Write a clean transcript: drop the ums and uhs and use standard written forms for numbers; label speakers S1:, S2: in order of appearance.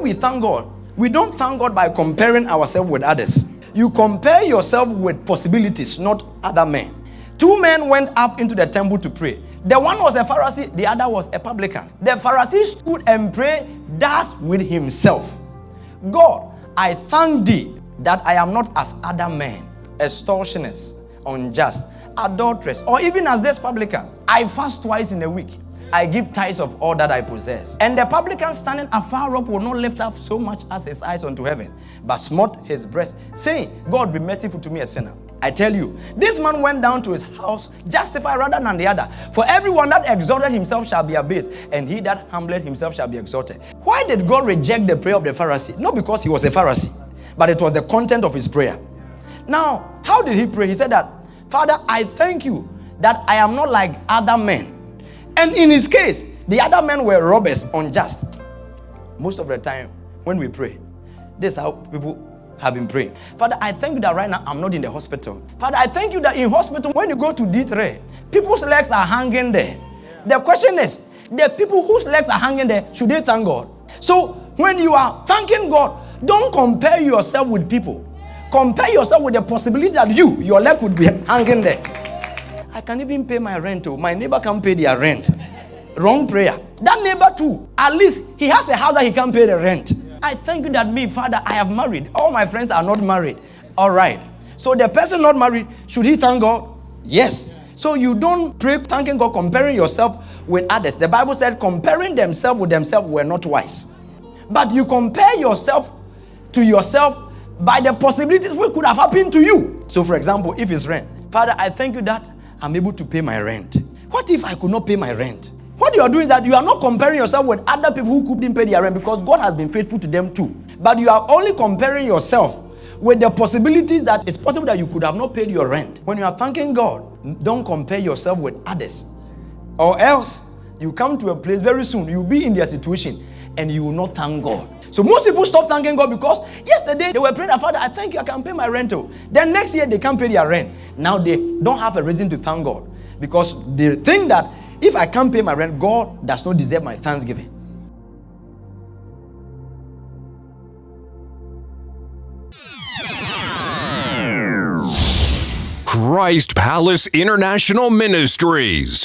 S1: when we thank God, we don't thank God by comparing ourselves with others. You compare yourself with possibilities, not other men. 2 men went up into the temple to pray. The one was a Pharisee, the other was a publican. The Pharisee stood and prayed thus with himself: God, I thank thee that I am not as other men, extortioners, unjust, adulterers, or even as this publican. I fast twice in a week. I give tithes of all that I possess. And the publican standing afar off will not lift up so much as his eyes unto heaven, but smote his breast, saying, God, be merciful to me, a sinner. I tell you, this man went down to his house justified rather than the other. For everyone that exalted himself shall be abased, and he that humbled himself shall be exalted. Why did God reject the prayer of the Pharisee? Not because he was a Pharisee, but it was the content of his prayer. Now, how did he pray? He said that, Father, I thank you that I am not like other men. And in his case, the other men were robbers, unjust. Most of the time, when we pray, this is how people have been praying. Father, I thank you that right now I'm not in the hospital. Father, I thank you that in hospital, when you go to D3, people's legs are hanging there. The question is, the people whose legs are hanging there, should they thank God? So, when you are thanking God, don't compare yourself with people. Compare yourself with the possibility that your leg would be hanging there. I can even pay my rent too. My neighbor can't pay their rent. Wrong prayer. That neighbor too, at least he has a house that he can't pay the rent. I thank you that me, Father, I have married. All my friends are not married. All right. So the person not married, should he thank God? Yes. So you don't pray thanking God, comparing yourself with others. The Bible said comparing themselves with themselves were not wise. But you compare yourself to yourself by the possibilities which could have happened to you. So for example, if it's rent, Father, I thank you that I'm able to pay my rent. What if I could not pay my rent? What you are doing is that you are not comparing yourself with other people who couldn't pay their rent, because God has been faithful to them too. But you are only comparing yourself with the possibilities that it's possible that you could have not paid your rent. When you are thanking God, don't compare yourself with others. Or else, you come to a place very soon, you'll be in their situation and you will not thank God. So most people stop thanking God because yesterday they were praying, Father, I thank you, I can pay my rental. Then next year they can't pay their rent. Now they don't have a reason to thank God, because they think that if I can't pay my rent, God does not deserve my thanksgiving.
S2: Christ Palace International Ministries.